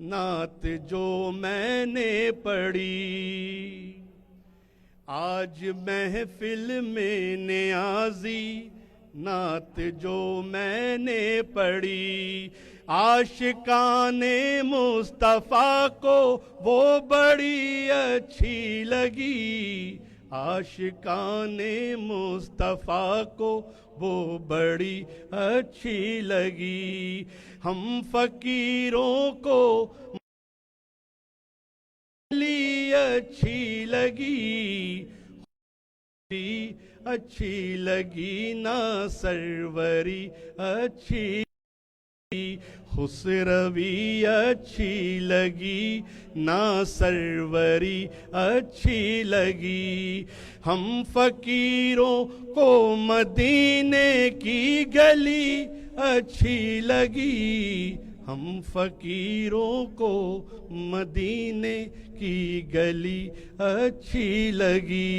नात जो मैंने पढ़ी, आज महफिल में नियाज़ी नात जो मैंने पढ़ी, आशिकाने मुस्तफ़ा को वो बड़ी अच्छी लगी, आशिकाने मुस्तफ़ा को वो बड़ी अच्छी लगी। हम फकीरों को अच्छी लगी, अच्छी लगी ना सरवरी अच्छी, खुसरवी अच्छी लगी ना सरवरी अच्छी लगी। हम फकीरों को मदीने की गली अच्छी लगी, हम फकीरों को मदीने की गली अच्छी लगी।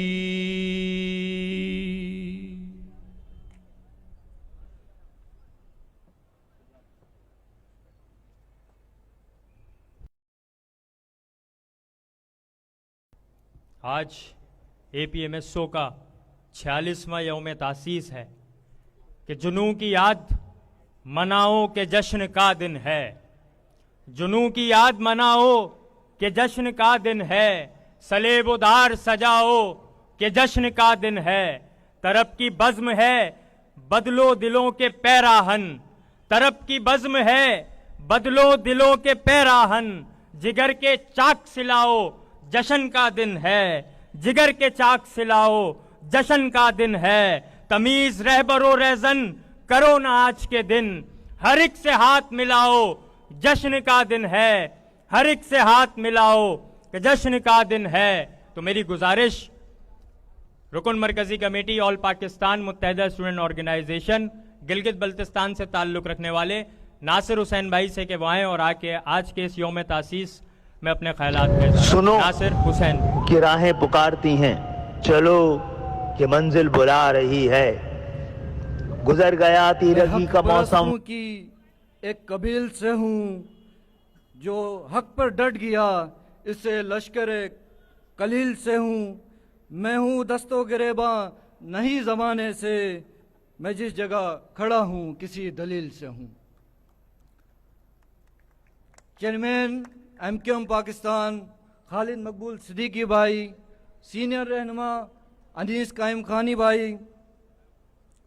आज APMSO का 46वां यौम तासीस है कि जुनू की याद मनाओ के जश्न का दिन है, जुनू की याद मनाओ के जश्न का दिन है, सलेबोदार सजाओ के जश्न का दिन है। तरब की बज़्म है बदलो दिलों के पैराहन, तरब की बज़्म है बदलो दिलों के पैराहन, जिगर के चाक सिलाओ जश्न का दिन है, जिगर के चाक सिलाओ जश्न का दिन है। तमीज रहबरो रहजन करो ना आज के दिन, हर एक से हाथ मिलाओ जश्न का दिन है, हर एक से हाथ मिलाओ कि जश्न का दिन है। तो मेरी गुजारिश रुकन मरकजी committee all Pakistan Muttahida student organization Gilgit Baltistan से ताल्लुक रखने वाले नासिर हुसैन भाई से कि वो आए और आके आज के इस यौम तासीस में अपने ख्यालात पेश। सुनो नासिर हुसैन की राहें पुकारती हैं, चलो कि मंजिल बुला रही है, गुजर गया तीरगी का मौसम की एक कबील से हूँ जो हक पर डट गया, इससे लश्कर कलील से हूँ। मैं हूँ दस्तो गिरेबा नहीं ज़माने से, मैं जिस जगह खड़ा हूँ किसी दलील से हूँ। चेयरमैन MQM पाकिस्तान खालिद मकबूल सिद्दीकी भाई, सीनियर रहनुमा अनीस कायम खानी भाई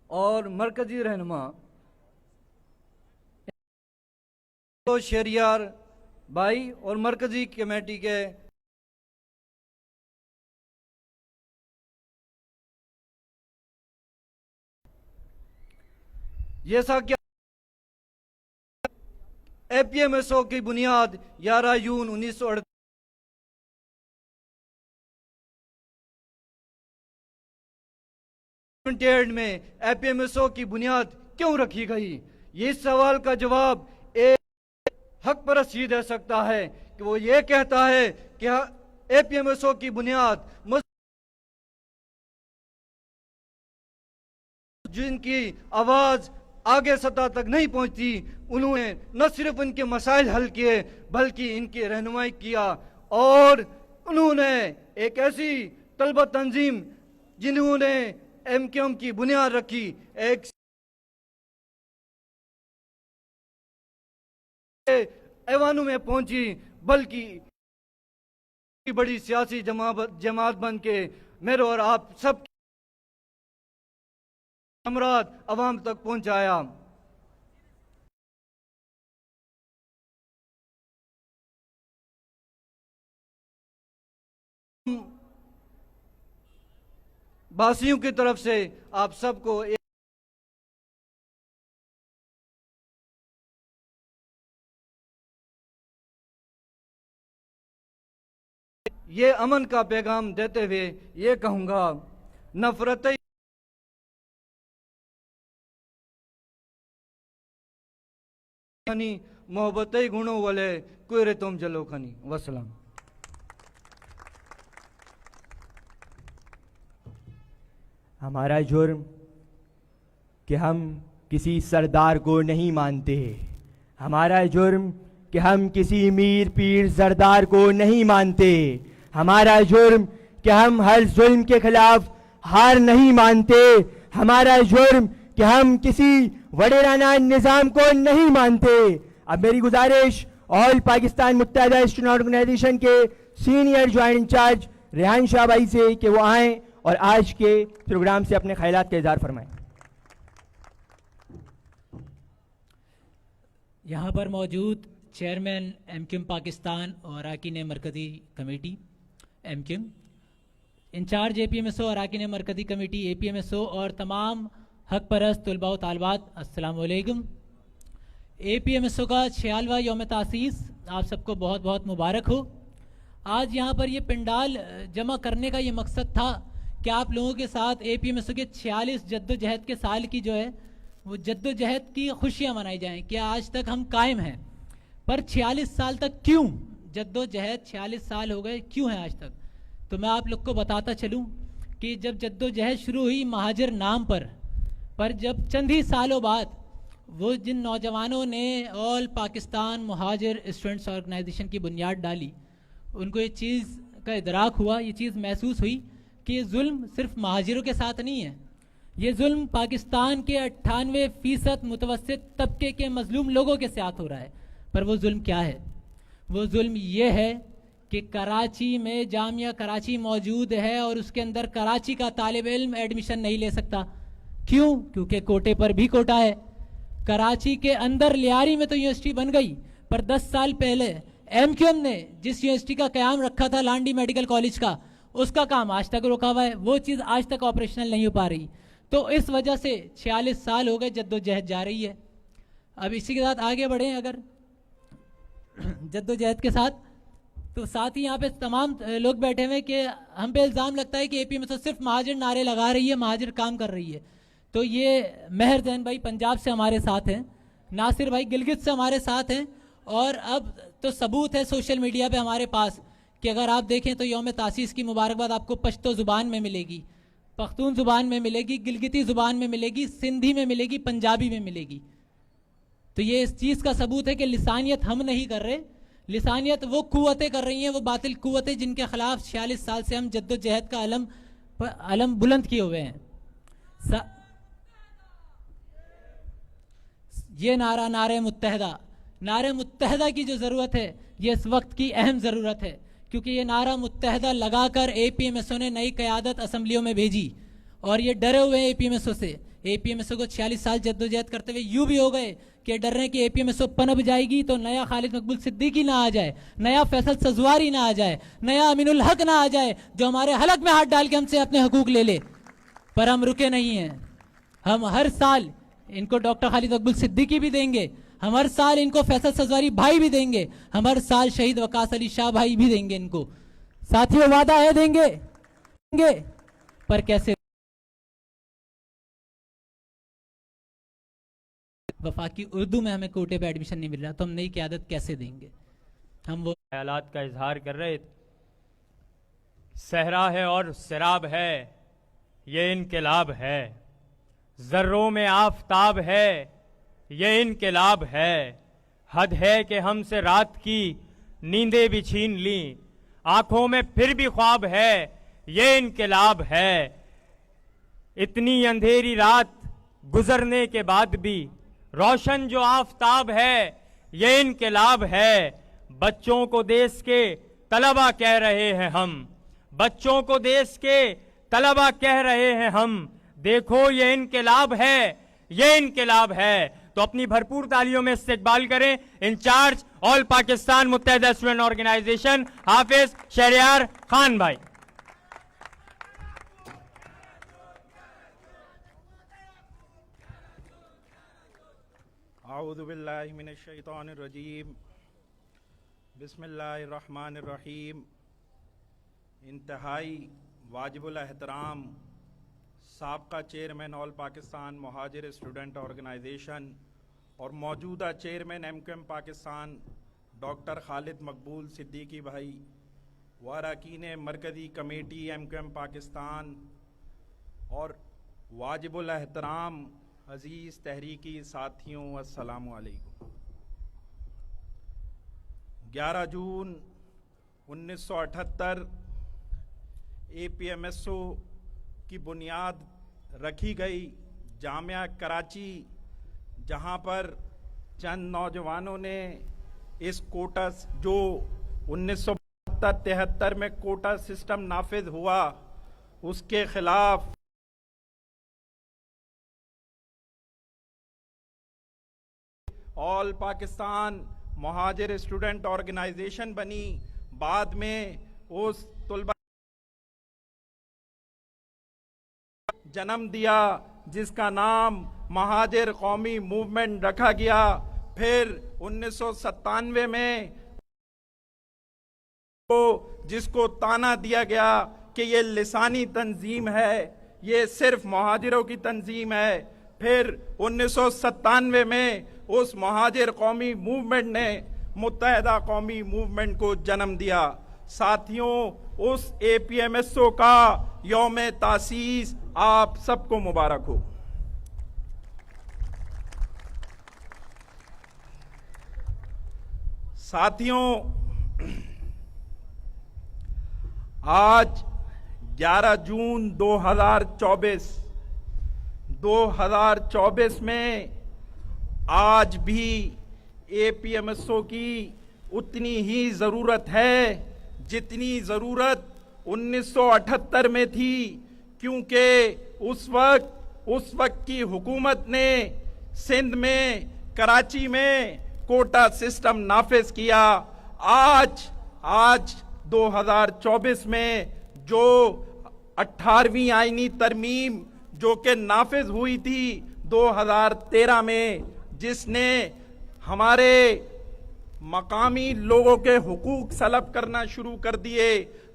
और मरकजी रहनुमा शहरियार भाई और मरकजी कमेटी के जैसा कि APMSO की बुनियाद 11 जून 1948 में APMSO की बुनियाद क्यों रखी गई, ये सवाल का जवाब एक हक परस्त ही दे सकता है कि वो ये कहता है कि APMSO की बुनियाद जिनकी आवाज आगे सतह तक नहीं पहुंचती, उन्होंने न सिर्फ उनके मसाइल हल किए बल्कि इनकी रहनुमाई किया। और उन्होंने एक ऐसी तलबा तंजीम जिन्होंने MQM की बुनियाद रखी, एक ऐवानों में पहुंची बल्कि बड़ी सियासी जमात बन के मेरे और आप सब अमराद अवाम तक पहुंचाया। बासियों की तरफ से आप सबको ये अमन का पैगाम देते हुए ये कहूंगा, नफरत मोहब्बत गुणों वाले कोयरे तुम जलो खनी। वसलाम। हमारा जुर्म कि हम किसी सरदार को नहीं मानते, हमारा जुर्म कि हम किसी मीर पीर सरदार को नहीं मानते। हमारा जुर्म कि हम हर जुल्म के खिलाफ हार नहीं मानते। हमारा जुर्म कि हम किसी वडेराना निजाम को नहीं मानते। अब मेरी गुजारिश all Pakistan Muttahida student organisation के senior joint incharge Rehan Shah भाई से कि वो आएँ और आज के प्रोग्राम से अपने ख्यालात का इज़हार फरमाएं। यहाँ पर मौजूद चेयरमैन एमक्यूएम पाकिस्तान और अरकान मरकज़ी कमेटी एमक्यूएम, इंचार्ज एपीएमएसओ और अरकान मरकज़ी कमेटी एपीएमएसओ और तमाम हक परस्त तलबा व तालिबात, अस्सलाम वालेकुम। एपीएमएसओ का 46वां यौम तासीस आप सबको बहुत बहुत मुबारक हो। आज यहाँ पर ये पंडाल जमा करने का ये मकसद था कि आप लोगों के साथ एपीएमएसओ के 46 जद्दोजहद के साल की जो है वो जद्दोजहद की खुशियाँ मनाई जाएं कि आज तक हम कायम हैं। पर 46 साल तक क्यों जद्दोजहद, 46 साल हो गए क्यों हैं आज तक? तो मैं आप लोग को बताता चलूं कि जब जद्दोजहद शुरू हुई महाजिर नाम पर जब चंद ही सालों बाद वो जिन नौजवानों ने all Pakistan Muhajir students organisation की बुनियाद डाली, उनको ये चीज़ का इदराक हुआ, ये चीज़ महसूस हुई कि ये जुल्म सिर्फ महाजिरों के साथ नहीं है, ये जुल्म पाकिस्तान के 98% मुतवस्सित तबके के मजलूम लोगों के साथ हो रहा है। पर वो जुल्म क्या है? वो जुल्म ये है कि कराची में जामिया कराची मौजूद है और उसके अंदर कराची का तालिब इल्म एडमिशन नहीं ले सकता। क्यों? क्योंकि कोटे पर भी कोटा है। कराची के अंदर लियारी में तो यूनिवर्सिटी बन गई, पर 10 साल पहले एमक्यूएम ने जिस यूनिवर्सिटी का क़याम रखा था लांडी मेडिकल कॉलेज का, उसका काम आज तक रुका हुआ है, वो चीज़ आज तक ऑपरेशनल नहीं हो पा रही। तो इस वजह से 46 साल हो गए जद्दोजहद जा रही है। अब इसी के साथ आगे बढ़ें अगर जद्दोजहद के साथ, तो साथ ही यहाँ पे तमाम लोग बैठे हुए कि हम पे इल्ज़ाम लगता है कि एपीएमएसओ सिर्फ महाजिर नारे लगा रही है, महाजिर काम कर रही है। तो ये महर जैन भाई पंजाब से हमारे साथ हैं, नासिर भाई गिलगित से हमारे साथ हैं, और अब तो सबूत है सोशल मीडिया पे हमारे पास कि अगर आप देखें तो यौम तासीस की मुबारकबाद आपको पश्तो ज़ुबान में मिलेगी, पख्तून ज़ुबान में मिलेगी, गिलगिती ज़ुबान में मिलेगी, सिंधी में मिलेगी, पंजाबी में मिलेगी। तो ये इस चीज़ का सबूत है कि लिसानियत हम नहीं कर रहे, लिसानियत वो कुव्वतें कर रही हैं, वो बातिल कुव्वतें जिनके खिलाफ 46 साल से हम जद्दोजहद का अलम बुलंद किए हुए हैं। ये नारे मुत्तहदा की जो ज़रूरत है, ये इस वक्त की अहम ज़रूरत है, क्योंकि ये नारा मुत्तहदा लगाकर एपीएमएसओ ने नई क़यादत असम्बलियों में भेजी और ये डरे हुए हैं एपीएमएसओ से। एपीएमएसओ को 46 साल जद्दोजहद करते हुए यूँ भी हो गए कि डर रहे हैं कि एपीएमएसओ पनप जाएगी तो नया खालिद मकबूल सिद्दीकी ना आ जाए, नया फैसल सजवारी ना आ जाए, नया अमीनुल हक ना आ जाए जो हमारे हलक में हाथ डाल के हमसे अपने हकूक ले ले। पर हम रुके नहीं हैं। हम हर साल इनको डॉक्टर खालिद मकबूल सिद्दीकी भी देंगे, हम हर साल इनको फैसल सजवारी भाई भी देंगे, हम हर साल शहीद वकास अली शाह भाई भी देंगे इनको। साथियों वादा है देंगे, पर कैसे? वफाकी उर्दू में हमें कोटे पे एडमिशन नहीं मिल रहा तो हम नई क़यादत कैसे देंगे? हम वो ख्यालात का इजहार कर रहे थे। सहरा है और सिराब है, ये इनकलाब है, जर्रों में आफताब है, ये इनकलाब है, हद है कि हमसे रात की नींदें भी छीन ली, आंखों में फिर भी ख्वाब है, ये इनकलाब है। इतनी अंधेरी रात गुजरने के बाद भी रोशन जो आफताब है, ये इनकलाब है। बच्चों को देश के तलबा कह रहे हैं हम, बच्चों को देश के तलबा कह रहे हैं हम, देखो ये इनकलाब है, ये इनकलाब है। तो अपनी भरपूर तालियों में इस्तकबाल करें in-charge all Pakistan Muttahida student organization Hafiz Shahryar Khan भाई। आऊज़ु बिल्लाहि मिनश शैतानिर रजीम, बिस्मिल्लाहिर रहमानिर रहीम। इंतहाई वाजिबुल एहतराम साबका chairman all Pakistan Mohajir student organization और मौजूदा चेयरमैन एमक्यूएम पाकिस्तान डॉक्टर खालिद मकबूल सिद्दीकी भाई व अरकान मरकज़ी कमेटी एमक्यूएम पाकिस्तान और वाजिबुल एहतराम अज़ीज़ तहरीकी साथियों, अस्सलामु अलैकुम। 11 जून 1978 APMSO की बुनियाद रखी गई जामिया कराची, जहां पर चंद नौजवानों ने इस कोटा जो 1972-73 में कोटा सिस्टम नाफिज हुआ उसके खिलाफ ऑल पाकिस्तान मुहाजिर स्टूडेंट ऑर्गेनाइजेशन बनी। बाद में उस तुलबा जन्म दिया जिसका नाम महाजिर कौमी मूवमेंट रखा गया। फिर 1997 में जिसको ताना दिया गया कि ये लिसानी तंजीम है, ये सिर्फ मुहाजिरों की तंजीम है। फिर 1997 में उस मुहाजिर कौमी मूवमेंट ने मुत्तहदा कौमी मूवमेंट को जन्म दिया। साथियों, उस APMSO का यौम तासीस आप सबको मुबारक हो। साथियों, आज 11 जून 2024 में आज भी APMSO की उतनी ही जरूरत है जितनी जरूरत 1978 में थी, क्योंकि उस वक्त की हुकूमत ने सिंध में कराची में कोटा सिस्टम नाफिज किया। आज 2024 में जो 18वीं आईनी तरमीम जो कि नाफिज हुई थी 2013 में, जिसने हमारे मकामी लोगों के हुकूक सलब करना शुरू कर दिए,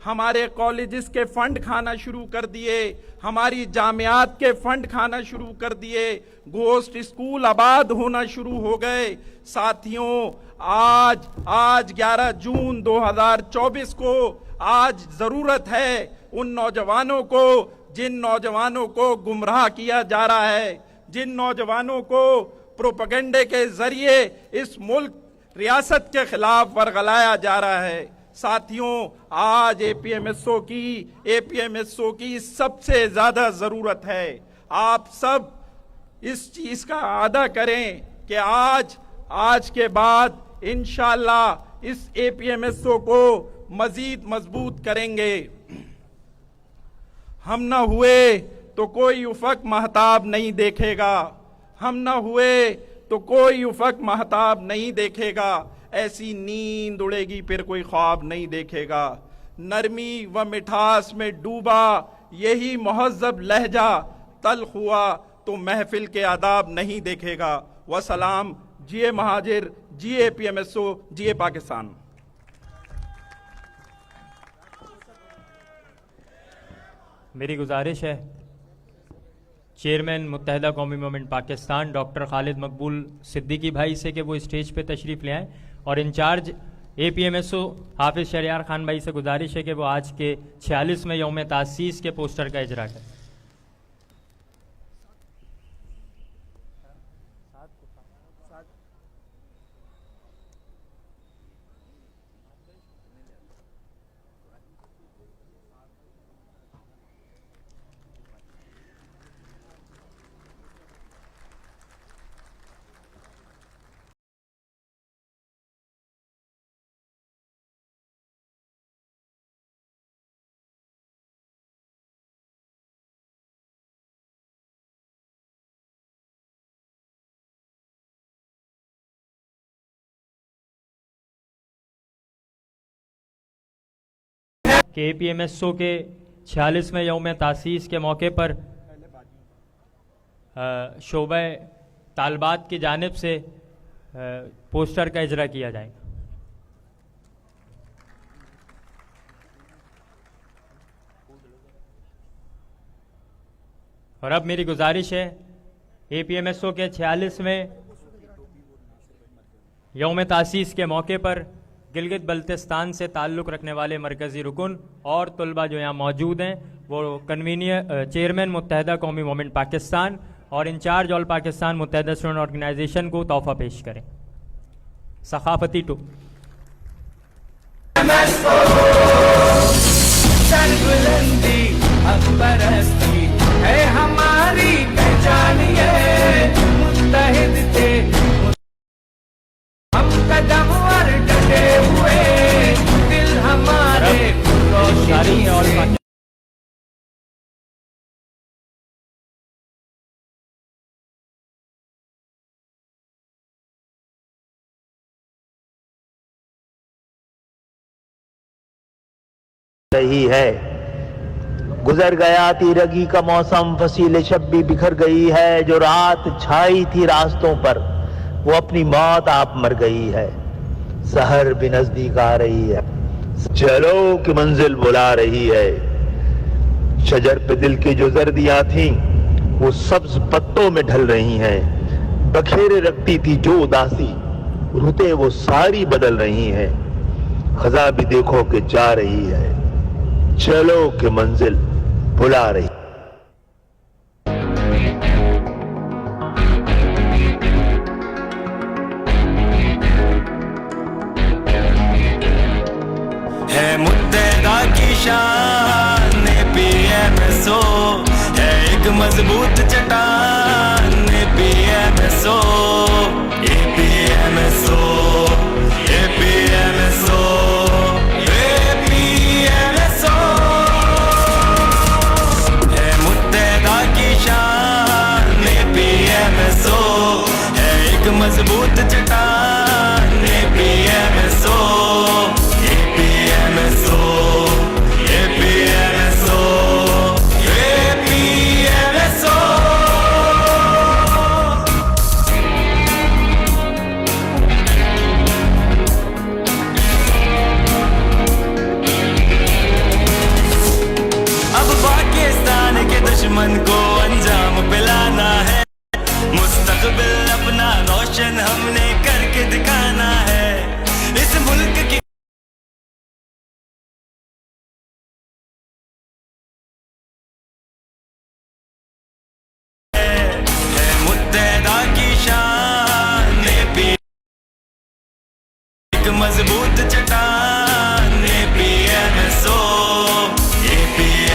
हमारे कॉलेजेस के फंड खाना शुरू कर दिए, हमारी जामियात के फंड खाना शुरू कर दिए, गोश्त स्कूल आबाद होना शुरू हो गए। साथियों, आज 11 जून 2024 को आज जरूरत है उन नौजवानों को जिन नौजवानों को गुमराह किया जा रहा है, जिन नौजवानों को प्रोपेगेंडे के जरिए इस मुल्क रियासत के खिलाफ वरगलाया जा रहा है। साथियों, आज APMSO की सबसे ज्यादा जरूरत है। आप सब इस चीज का आदा करें कि आज के बाद इंशाअल्लाह इस APMSO को मजीद मजबूत करेंगे। हम न हुए तो कोई उफक महताब नहीं देखेगा, हम न हुए तो कोई उफक महताब नहीं देखेगा, ऐसी नींद उड़ेगी फिर कोई ख्वाब नहीं देखेगा। नरमी व मिठास में डूबा यही मुहज़्ज़ब लहजा, तल्ख हुआ तो महफिल के आदाब नहीं देखेगा। वसलाम। जिए महाजिर, जिए APMSO, जिए पाकिस्तान। मेरी गुजारिश है चेयरमैन मुत्तहदा कौमी मूवमेंट पाकिस्तान डॉक्टर खालिद मकबूल सिद्दीकी भाई से कि वो स्टेज पे तशरीफ़ ले आएँ, और इंचार्ज APMSO हाफिज़ शहरियार खान भाई से गुजारिश है कि वो आज के 46वें यौम तासीस के पोस्टर का इजरा करें। कि APMSO के 46वें यौम तासीस के मौके पर शोबा तालबात की जानिब से पोस्टर का इजरा किया जाएगा। और अब मेरी गुजारिश है APMSO के 46वें यौम तासीस के मौके पर गिलगित बल्तिस्तान से ताल्लुक़ रखने वाले मरकज़ी रुकन और तलबा जो यहाँ मौजूद हैं वो चेयरमैन मुत्तहदा कौमी मूवमेंट पाकिस्तान और in-charge all Pakistan Muttahida student organization को तोहफ़ा पेश करें। सखाफती टू एपीएमएसओ सरबुलंदी हक परस्ती है हमारी पहचान, ये मुत्तहिद थे हम कदम और डटे हुए दिल हमारे रोशनी और रही है। गुजर गया तिरगी का मौसम, फसीले शब भी बिखर गई है। जो रात छाई थी रास्तों पर वो अपनी मौत आप मर गई है। सहर भी नजदीक आ रही है, चलो कि मंजिल बुला रही है। शजर पे दिल की जो जर्दियां थी वो सब्ज पत्तों में ढल रही हैं। बखेरे रखती थी जो उदासी, रुते वो सारी बदल रही हैं। खजा भी देखो कि जा रही है, चलो कि मंजिल बुला रही। है मुत्तहदा की शान एपीएमएसओ, है एक मजबूत चट्टान एपीएमएसओ, एपीएमएसओ, एपीएमएसओ, एपीएमएसओ, है मुत्तहदा की शान एपीएमएसओ, है एक मजबूत चट्टान एपीएमएसओ, एपीएमएसओ, एपीएमएसओ, एपीएमएसओ। अब पाकिस्तान के दुश्मन को अंजाम पिलाना है, मुस्तकबिल अपना रोशन हमने करके दिखाना है। इस मुल्क की है मुत्तहदा की शान एक मजबूत चट्टान एपीएमएसओ, एपीएमएसओ।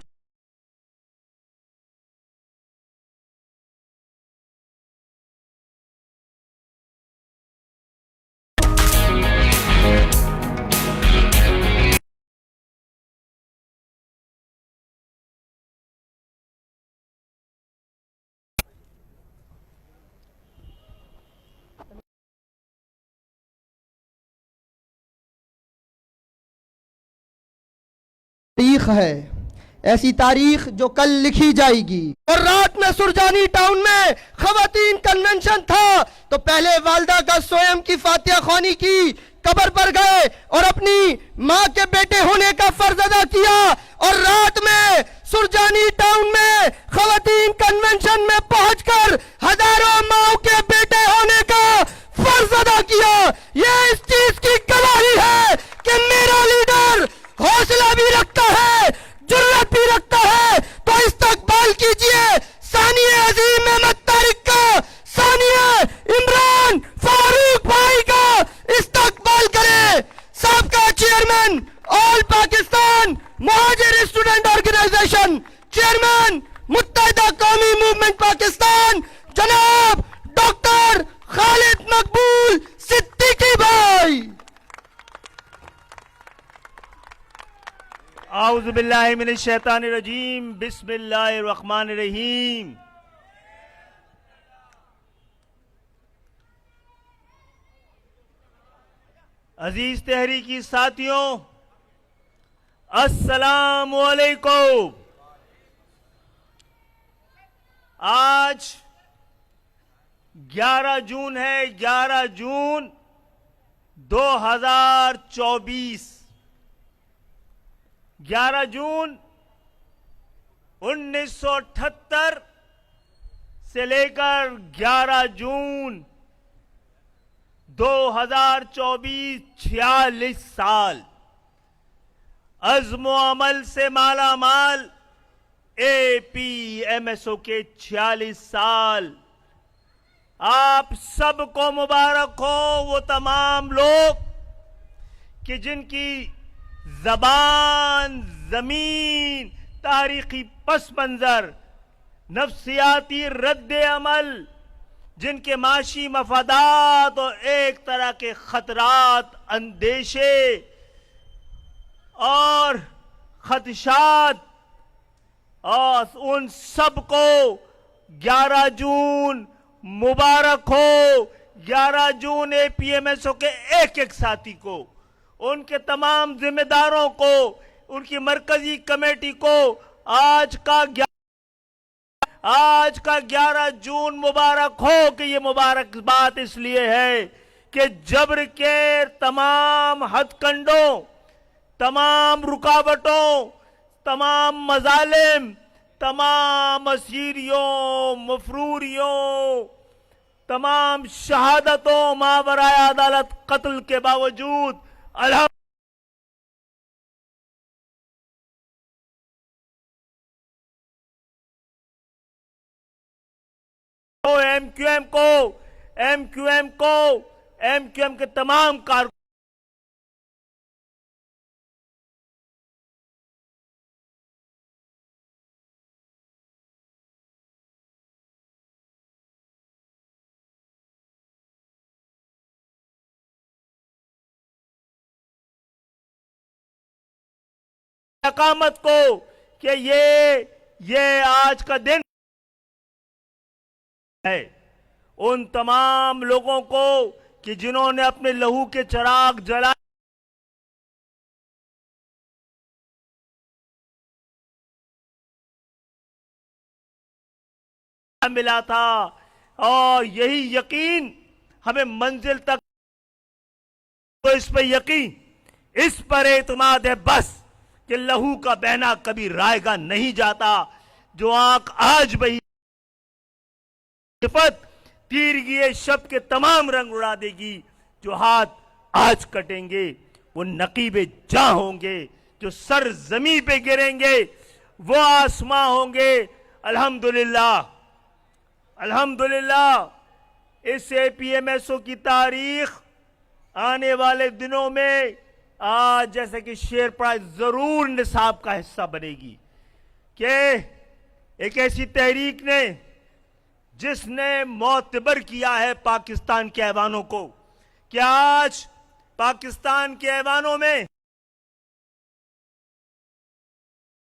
तारीख है, ऐसी तारीख जो कल लिखी जाएगी। और रात में सुरजानी टाउन में खवातीन कन्वेंशन था, तो पहले वालदा का स्वयं की फातिहा ख्वानी की, कब्र पर गए और अपनी माँ के बेटे होने का फर्ज अदा किया। और रात में सुरजानी टाउन में खवातीन कन्वेंशन में पहुंचकर हजारों माओ के बेटे होने का फर्ज अदा किया। यह इस चीज की गवाही है कि मेरा लीडर हौसला भी रखता है, जुर्रत भी रखता है। तो इस्तकबाल कीजिए सानिया अजीम अहमद तारिक का, सानिया इमरान फारूक भाई का इस्तकबाल करें। साबका chairman all Pakistan मुहाजिर student organisation, chairman मुत्तहिदा कौमी मूवमेंट पाकिस्तान, जनाब डॉक्टर खालिद मकबूल सिद्दीकी भाई। आऊज़ु बिल्लाहि मिनश शैतानिर रजीम, बिस्मिल्लाहिर रहमानिर रहीम। अजीज तहरीकी साथियों, अस्सलाम वालेकुम। आज 11 जून है, 11 जून 2024। 11 जून 1978 से लेकर 11 जून 2024, 46 साल अज़्म अमल से माला माल एपीएमएसओ के 46 साल। आप सबको मुबारक हो, वो तमाम लोग कि जिनकी जबान, जमीन, तारीखी पस मंजर, नफ्सियाती रद्द अमल, जिनके माशी मफादात और एक तरह के खतरात, अंदेशे और खदशात, और उन सब को 11 जून मुबारक हो। 11 जून एपीएमएसओ के एक एक साथी को, उनके तमाम जिम्मेदारों को, उनकी मरकजी कमेटी को आज का 11 जून मुबारक हो। कि ये मुबारक बात इसलिए है कि जबर के तमाम हथकंडों, तमाम रुकावटों, तमाम मजालिम, तमाम असीरियों, मफरूरियों, तमाम शहादतों, मावराए अदालत कत्ल के बावजूद एमक्यूएम के तमाम कारकुन अकामत को कि ये आज का दिन है उन तमाम लोगों को कि जिन्होंने अपने लहू के चिराग जलाए, मिला था, और यही यकीन हमें मंजिल तक, तो इस पर यकीन, इस पर एतमाद है बस कि लहू का बहना कभी रायगा नहीं जाता। जो आंख आज बही सिफत तीरगी शब के तमाम रंग उड़ा देगी। जो हाथ आज कटेंगे वो नकीबे जहां होंगे, जो सर जमीन पे गिरेंगे वो आसमां होंगे। अल्हम्दुलिल्लाह, अल्हम्दुलिल्लाह इस एपीएमएसओ की तारीख आने वाले दिनों में आज जैसे कि शेर पड़ा जरूर निसाब का हिस्सा बनेगी कि एक ऐसी तहरीक ने जिसने मोतबर किया है पाकिस्तान के ऐवानों को, कि आज पाकिस्तान के ऐवानों में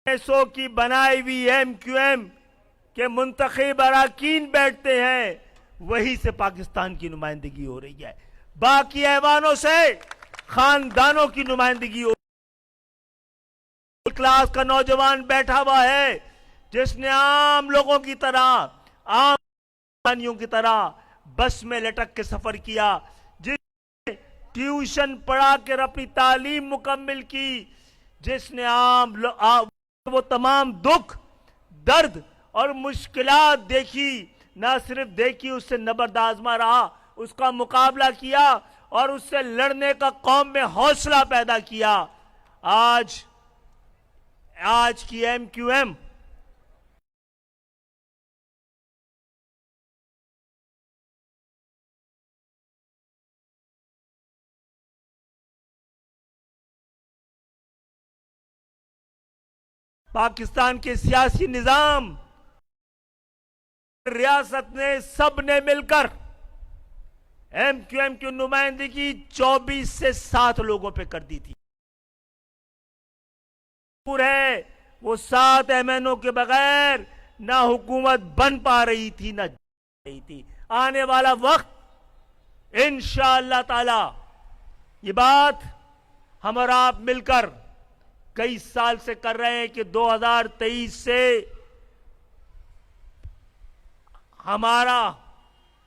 एसओ की बनाई हुई एमक्यूएम के मुंतखब अरकान बैठते हैं, वही से पाकिस्तान की नुमाइंदगी हो रही है। बाकी ऐवानों से खानदानों की नुमाइंदगी हो। क्लास का नौजवान बैठा हुआ है जिसने आम लोगों की तरह, आम इंसानियों की तरह बस में लटक के सफर किया, जिसने ट्यूशन पढ़ा कर अपनी तालीम मुकम्मल की, जिसने वो तमाम दुख, दर्द और मुश्किलात देखी, ना सिर्फ देखी उससे नबर्द आजमा रहा, उसका मुकाबला किया और उससे लड़ने का कौम में हौसला पैदा किया। आज की एमक्यूएम पाकिस्तान के सियासी निजाम, रियासत ने, सब ने मिलकर एमक्यूएम की नुमाइंदगी 24 से 7 लोगों पे कर दी थी। है वो 7 एमएनओ के बगैर ना हुकूमत बन पा रही थी ना रही थी। आने वाला वक्त इंशाअल्लाह ताला ये बात हम और आप मिलकर कई साल से कर रहे हैं कि 2023 से हमारा,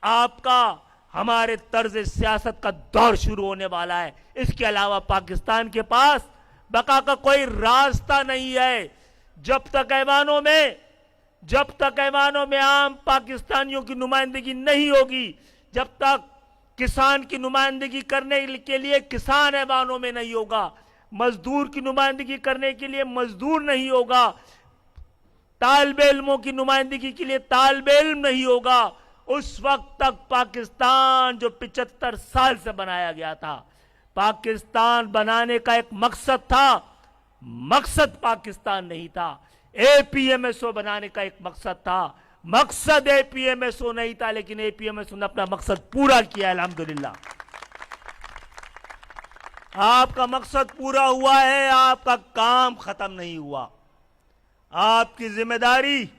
आपका, हमारे तर्ज सियासत का दौर शुरू होने वाला है। इसके अलावा पाकिस्तान के पास बका का कोई रास्ता नहीं है। जब तक ऐवानों में आम पाकिस्तानियों की नुमाइंदगी नहीं होगी, जब तक किसान की नुमाइंदगी करने के लिए किसान ऐवानों में नहीं होगा, मजदूर की नुमाइंदगी करने के लिए मजदूर नहीं होगा, तालिबे इल्मों की नुमाइंदगी के लिए तालिबे इल्म नहीं होगा, उस वक्त तक पाकिस्तान जो 75 साल से बनाया गया था, पाकिस्तान बनाने का एक मकसद था, मकसद पाकिस्तान नहीं था। एपीएमएसओ बनाने का एक मकसद था, मकसद एपीएमएसओ नहीं था, लेकिन एपीएमएसओ ने अपना मकसद पूरा किया, अल्हम्दुलिल्लाह। आपका मकसद पूरा हुआ है, आपका काम खत्म नहीं हुआ। आपकी जिम्मेदारी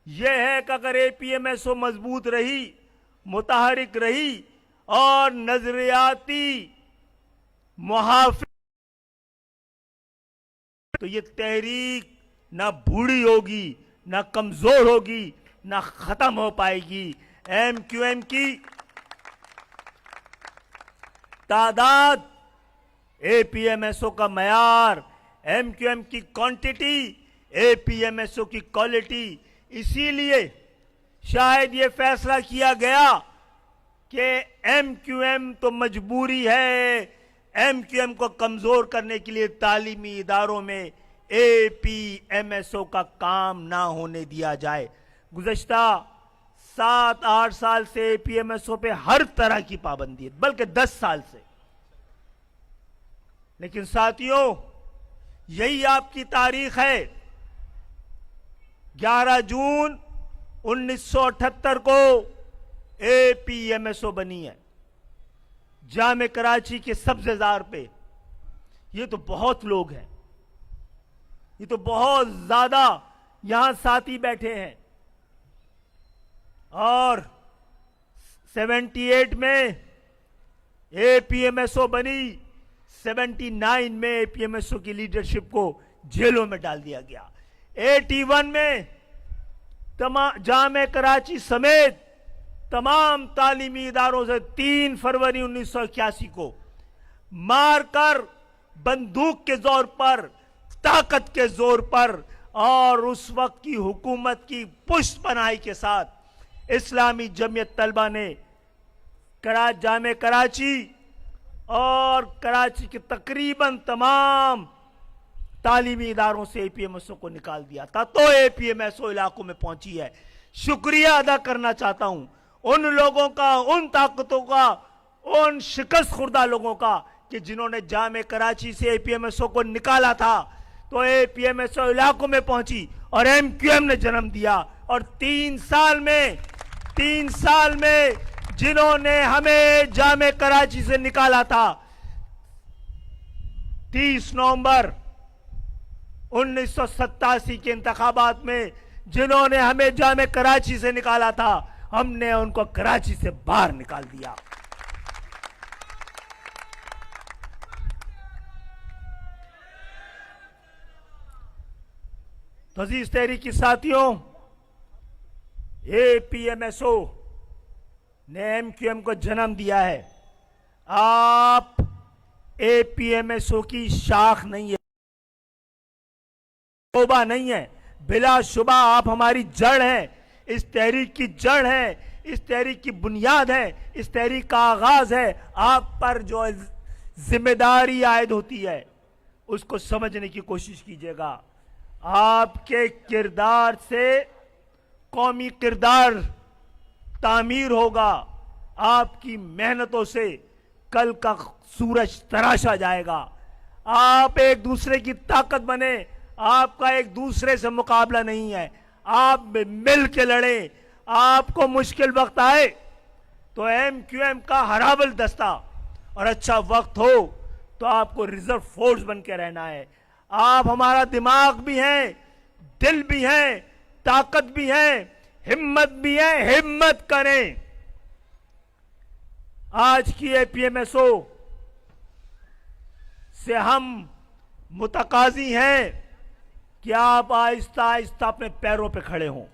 यह है कि अगर एपीएमएसओ मजबूत रही, मुतहरिक रही और नजरियाती मुहाफिज, तो ये तहरीक ना बूढ़ी होगी, ना कमजोर होगी, ना खत्म हो पाएगी। एमक्यूएम की तादाद, एपीएमएसओ का मयार, एमक्यूएम की क्वांटिटी, एपीएमएसओ की क्वालिटी। इसीलिए शायद ये फैसला किया गया कि एमक्यूएम तो मजबूरी है, एमक्यूएम को कमजोर करने के लिए तालीमी इदारों में एपीएमएसओ का काम ना होने दिया जाए। गुज़श्ता 7-8 साल से एपीएमएसओ पे हर तरह की पाबंदी है, बल्कि 10 साल से। लेकिन साथियों, यही आपकी तारीख है। 11 जून 1978 को एपीएमएसओ बनी है, जामे कराची के सब्ज़ेज़ार पे। ये तो बहुत लोग हैं, ये तो बहुत ज्यादा यहां साथी बैठे हैं। और 78 में एपीएमएसओ बनी, 79 में एपीएमएसओ की लीडरशिप को जेलों में डाल दिया गया। 81 में जामे कराची समेत तमाम तालीमी इदारों से 3 फरवरी 1981 को मारकर बंदूक के जोर पर, ताकत के जोर पर और उस वक्त की हुकूमत की पुष्ट पनाही के साथ इस्लामी जमीयत तलबा ने जामे कराची और कराची के तकरीबन तमाम तालीमी इदारों से एपीएमएसओ को निकाल दिया था। तो एपीएमएसओ इलाकों में पहुंची है। शुक्रिया अदा करना चाहता हूं उन लोगों का, उन ताकतों का, उन शिकस्त खुर्दा लोगों का कि जिन्होंने जामे कराची से एपीएमएसओ को निकाला था। तो एपीएमएसओ इलाकों में पहुंची और एमक्यूएम ने जन्म दिया। और 3 साल में जिन्होंने हमें जामे कराची से निकाला था, 30 नवंबर 1987 के इंतखाबात में जिन्होंने हमें जामे कराची से निकाला था, हमने उनको कराची से बाहर निकाल दिया। तो अजीज तहरीक के साथियों, एपीएमएसओ ने एमक्यूएम को जन्म दिया है। आप एपीएमएसओ की शाख नहीं है, शोभा नहीं है, बिलाशुबा आप हमारी जड़ हैं, इस तहरीक की जड़ है, इस तहरीक की बुनियाद है, इस तहरीक का आगाज है। आप पर जो जिम्मेदारी आयद होती है उसको समझने की कोशिश कीजिएगा। आपके किरदार से कौमी किरदार तामीर होगा, आपकी मेहनतों से कल का सूरज तराशा जाएगा। आप एक दूसरे की ताकत बने, आपका एक दूसरे से मुकाबला नहीं है, आप मिल के लड़े। आपको मुश्किल वक्त आए तो एमक्यूएम का हराबल दस्ता और अच्छा वक्त हो तो आपको रिजर्व फोर्स बन के रहना है। आप हमारा दिमाग भी हैं, दिल भी हैं, ताकत भी है, हिम्मत भी है। हिम्मत करें। आज की एपीएमएसओ से हम मुतकाजी हैं कि आप आहिस्ता आहिस्ता अपने पैरों पे खड़े हों,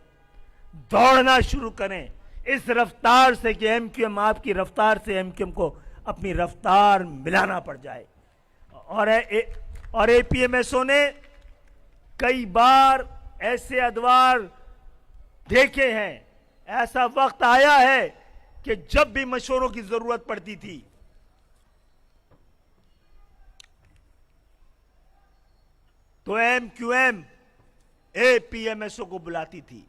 दौड़ना शुरू करें इस रफ्तार से कि एमक्यूएम आपकी रफ्तार से एमक्यूएम को अपनी रफ्तार मिलाना पड़ जाए। और एपीएमएसओ ने कई बार ऐसे अदवार देखे हैं, ऐसा वक्त आया है कि जब भी मशवरों की जरूरत पड़ती थी तो एमक्यूएम एपीएमएसओ को बुलाती थी।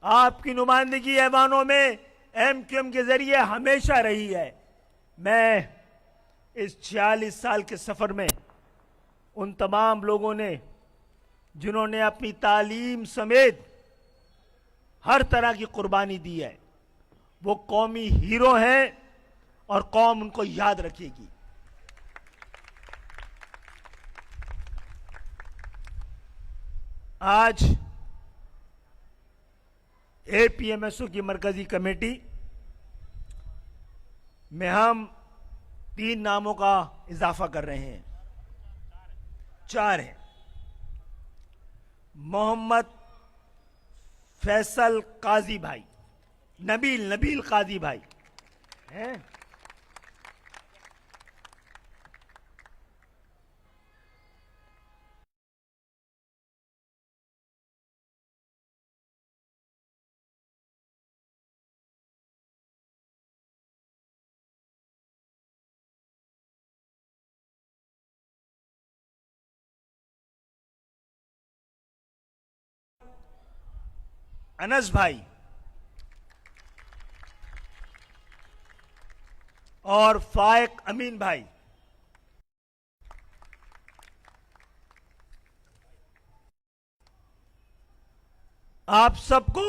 आपकी नुमाइंदगी ऐवानों में एमक्यूएम के जरिए हमेशा रही है। मैं इस 46 साल के सफर में उन तमाम लोगों ने जिन्होंने अपनी तालीम समेत हर तरह की कुर्बानी दी है, वो कौमी हीरो हैं और कौम उनको याद रखेगी। आज एपीएमएसओ की मरकजी कमेटी में हम 3 नामों का इजाफा कर रहे हैं, 4 हैं। मोहम्मद फैसल काजी भाई, नबील काजी भाई हैं, अनस भाई और फाइक अमीन भाई। आप सबको